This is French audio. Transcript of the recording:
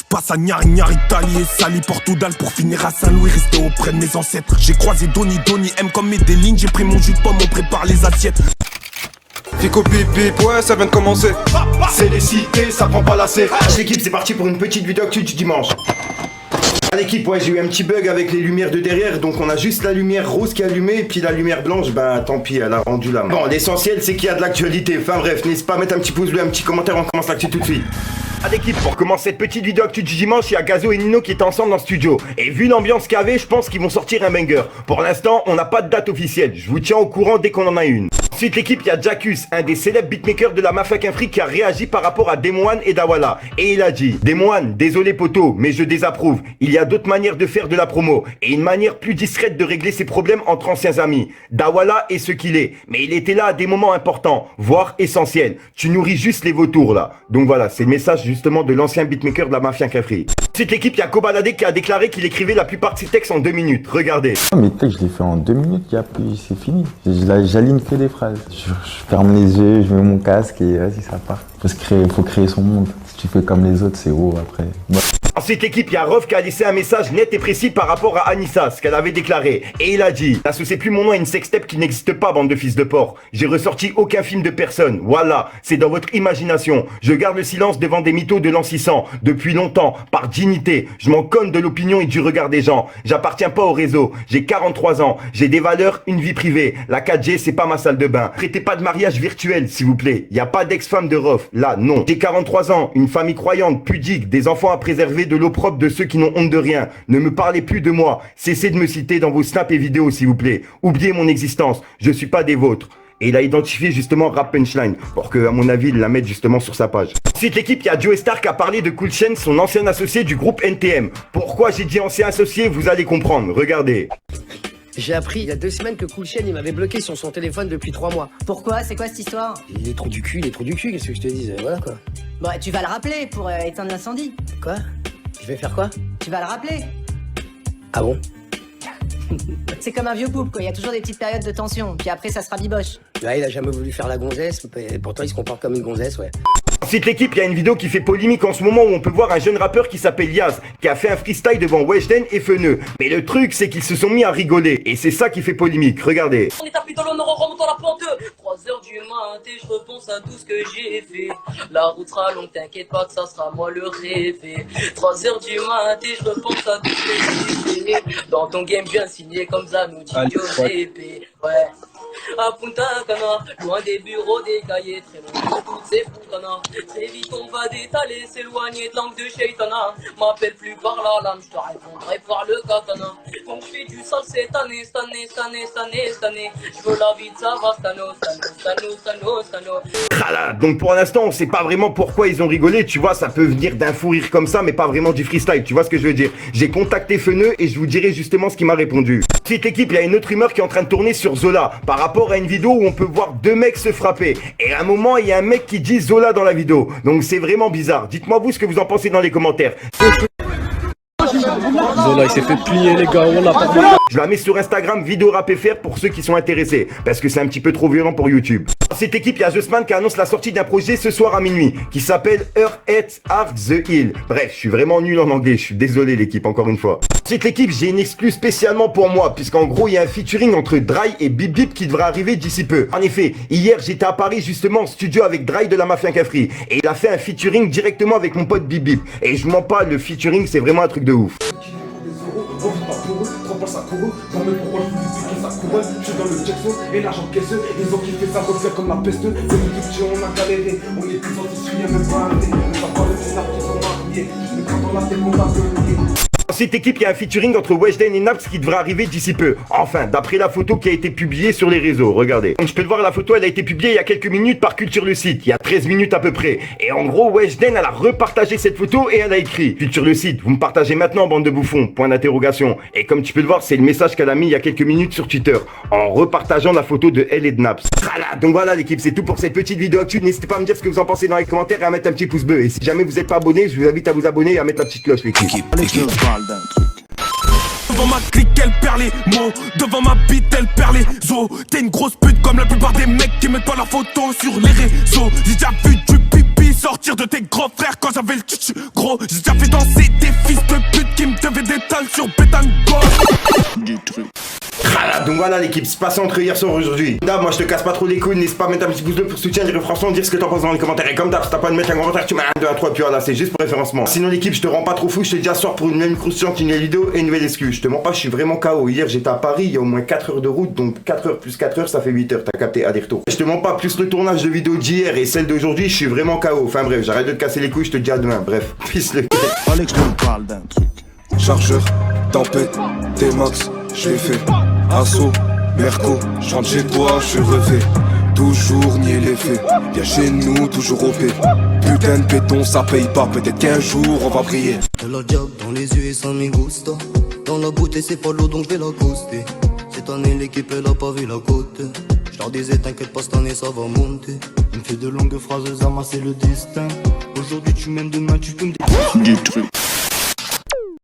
passe à Gnari, Italie et Sali, Portugal pour finir à Saint-Louis, rester auprès de mes ancêtres. J'ai croisé Donny, M comme Medellin, j'ai pris mon jus de pomme, on prépare les assiettes. Fico bip bip, ouais ça vient de commencer. C'est les cités, ça prend pas la C. L'équipe c'est parti pour une petite vidéo actu du dimanche. À l'équipe, ouais, j'ai eu un petit bug avec les lumières de derrière, donc on a juste la lumière rose qui est allumée, puis la lumière blanche, ben tant pis, elle a rendu l'âme. Bon, l'essentiel c'est qu'il y a de l'actualité, enfin bref, n'hésitez pas à mettre un petit pouce bleu, un petit commentaire, on commence l'actu tout de suite. À l'équipe, pour commencer cette petite vidéo actu du dimanche, il y a Gazo et Nino qui étaient ensemble dans le studio. Et vu l'ambiance qu'il y avait, je pense qu'ils vont sortir un banger. Pour l'instant, on n'a pas de date officielle, je vous tiens au courant dès qu'on en a une. Ensuite l'équipe, il y a Jackus, un des célèbres beatmakers de la Mafia Kinfry qui a réagi par rapport à Demoine et Dawala. Et il a dit: Demoine, désolé poto, mais je désapprouve. Il y a d'autres manières de faire de la promo et une manière plus discrète de régler ses problèmes entre anciens amis. Dawala est ce qu'il est, mais il était là à des moments importants, voire essentiels. Tu nourris juste les vautours là. Donc voilà, c'est le message justement de l'ancien beatmaker de la Mafia Kinfry. Ensuite l'équipe, il y a Kobalade qui a déclaré qu'il écrivait la plupart de ses textes en 2 minutes. Regardez. Mes textes, je les fais en 2 minutes, c'est fini. J'aligne que des phrases. Je ferme les yeux, je mets mon casque et vas-y, ça part. Faut créer son monde. Si tu fais comme les autres, c'est haut après. Ouais. Ensuite l'équipe, il y a Rof qui a laissé un message net et précis par rapport à Anissa, ce qu'elle avait déclaré. Et il a dit: n'associez plus mon nom à une sextape qui n'existe pas, bande de fils de porc. J'ai ressorti aucun film de personne. Voilà, c'est dans votre imagination. Je garde le silence devant des mythos de l'an 600. Depuis longtemps, par dignité. Je m'en conne de l'opinion et du regard des gens. J'appartiens pas au réseau. J'ai 43 ans. J'ai des valeurs, une vie privée. La 4G, c'est pas ma salle de bain. Traitez pas de mariage virtuel, s'il vous plaît. Y a pas d'ex-femme de Rof. Là, non. J'ai 43 ans, une famille croyante, pudique, des enfants à préserver de l'eau propre de ceux qui n'ont honte de rien. Ne me parlez plus de moi. Cessez de me citer dans vos snaps et vidéos, s'il vous plaît. Oubliez mon existence. Je suis pas des vôtres. Et il a identifié justement Rap Punchline pour que, à mon avis, il la mette justement sur sa page. Ensuite l'équipe, il y a Joe Star qui a parlé de Cool Chain, son ancien associé du groupe NTM. Pourquoi j'ai dit ancien associé, vous allez comprendre. Regardez. J'ai appris il y a 2 semaines que Cool Chain il m'avait bloqué sur son téléphone depuis 3 mois. Pourquoi? C'est quoi cette histoire? Il est trop du cul, qu'est-ce que je te dise, voilà quoi. Bon, tu vas le rappeler pour éteindre l'incendie. Quoi? Je vais faire quoi? Tu vas le rappeler. Ah bon? C'est comme un vieux couple quoi, il y a toujours des petites périodes de tension, puis après ça sera biboche. Là il a jamais voulu faire la gonzesse, pourtant il se comporte comme une gonzesse, ouais. Ensuite l'équipe, il y a une vidéo qui fait polémique en ce moment où on peut voir un jeune rappeur qui s'appelle Yaz, qui a fait un freestyle devant Weshden et Feneux. Mais le truc c'est qu'ils se sont mis à rigoler, et c'est ça qui fait polémique, regardez. On est tapis dans l'honneur, on remonte la pente. 3h du matin, je repense à tout ce que j'ai fait. La route sera longue, t'inquiète pas que ça sera moi le rêvé. 3h du matin, je repense à tout ce que j'ai fait. Dans ton game bien signé comme Zanouti, GP, ouais. À Punta Cana, loin des bureaux, des cahiers, très loin de toutes ces foutanas. Très vite on va détaler, s'éloigner de l'angle de Shaitana. M'appelle plus par la lame, je te répondrai par le katana. Donc je fais du sale cette année. Je veux la vie de Stano. Voilà, donc pour l'instant on sait pas vraiment pourquoi ils ont rigolé, tu vois, ça peut venir d'un fou rire comme ça, mais pas vraiment du freestyle, tu vois ce que je veux dire. J'ai contacté Feneux et je vous dirai justement ce qu'il m'a répondu. Ensuite l'équipe, il y a une autre rumeur qui est en train de tourner sur Zola, par rapport à une vidéo où on peut voir 2 mecs se frapper. Et à un moment, il y a un mec qui dit Zola dans la vidéo. Donc c'est vraiment bizarre. Dites-moi vous ce que vous en pensez dans les commentaires. Zola il s'est fait plier les gars, on l'a pas. Je la mets sur Instagram, vidéo rap FR pour ceux qui sont intéressés, parce que c'est un petit peu trop violent pour YouTube. Dans cette équipe, il y a Jossman qui annonce la sortie d'un projet ce soir à minuit, qui s'appelle Earth Art The Hill. Bref, je suis vraiment nul en anglais, je suis désolé l'équipe, encore une fois. Ensuite l'équipe, j'ai une exclue spécialement pour moi, puisqu'en gros, il y a un featuring entre Dry et Bip Bip qui devrait arriver d'ici peu. En effet, hier, j'étais à Paris justement en studio avec Dry de la Mafia Kinfry, et il a fait un featuring directement avec mon pote Bip Bip. Et je mens pas, le featuring, c'est vraiment un truc de ouf. Envie pas pour eux, 3 balles ça court, dans mes pourquoi je vous dis ça couronne, je suis dans le Jackson et l'argent caisseux, ils ont kiffé ça revient comme la peste, le petit on a galéré, on est plus anti-suivi, même pas arrêté, on va pas le scénar qui sont mariés, je me prends dans la tête qu'on va venir. Dans cette équipe, il y a un featuring entre Weshden et Naps qui devrait arriver d'ici peu. Enfin, d'après la photo qui a été publiée sur les réseaux, regardez. Donc je peux le voir, la photo, elle a été publiée il y a quelques minutes par Culture le site, il y a 13 minutes à peu près. Et en gros, Weshden, elle a repartagé cette photo et elle a écrit: Culture le site, vous me partagez maintenant, bande de bouffons, point d'interrogation. Et comme tu peux le voir, c'est le message qu'elle a mis il y a quelques minutes sur Twitter, en repartageant la photo de elle et de Naps. Voilà, donc voilà l'équipe, c'est tout pour cette petite vidéo actu. N'hésitez pas à me dire ce que vous en pensez dans les commentaires et à mettre un petit pouce bleu. Et si jamais vous n'êtes pas abonné, je vous invite à vous abonner et à mettre la petite cloche, l'équipe. Devant ma clique elle perd les mots, devant ma bite elle perd les os. T'es une grosse pute comme la plupart des mecs qui mettent pas la photo sur les réseaux. J'ai déjà vu du pipi sortir de tes gros frères quand j'avais le tchutchu. Gros, j'ai déjà fait danser des fils de pute qui me devaient des tales sur bétane gauche. Du truc. Donc voilà l'équipe, c'est passé entre hier soir et aujourd'hui. D'hab, moi je te casse pas trop les couilles, n'hésite pas à mettre un petit pouce bleu pour soutien, dire franchement, dire ce que t'en penses dans les commentaires. Et comme d'hab, si t'as pas de mettre un commentaire, tu mets 1, 2, 1, 3, puis voilà, c'est juste pour référencement. Sinon l'équipe, je te rends pas trop fou, je te dis à ce soir pour une même croustillante, une nouvelle vidéo et une nouvelle excuse. Je te mens pas, je suis vraiment KO. Hier j'étais à Paris, il y a au moins 4 heures de route, donc 4 heures plus 4 heures, ça fait 8 heures, t'as capté, aller-retour. Je te mens pas, plus le tournage de vidéo d'hier et celle d'aujourd'hui, je suis vraiment KO. Enfin bref, j'arrête de te casser les couilles, je te dis à demain. Bref, peace le Fallait que je te parle d'un truc. Chargeur, tempête, T-Max, j'ai fait assaut, Merco, je rentre chez toi, je suis refait. Toujours nier les faits, viens chez nous, toujours OP. Putain de béton, ça paye pas, peut-être qu'un jour on va briller. Elle a diable dans les yeux et ça me gusta. Dans la bouteille c'est pas l'eau donc je vais la coaster. Cette année l'équipe elle a pas vu la côte. Je leur disais t'inquiète pas cette année ça va monter. Il me fait de longues phrases, Zama c'est le destin. Aujourd'hui tu m'aimes, demain tu peux me... Du truc.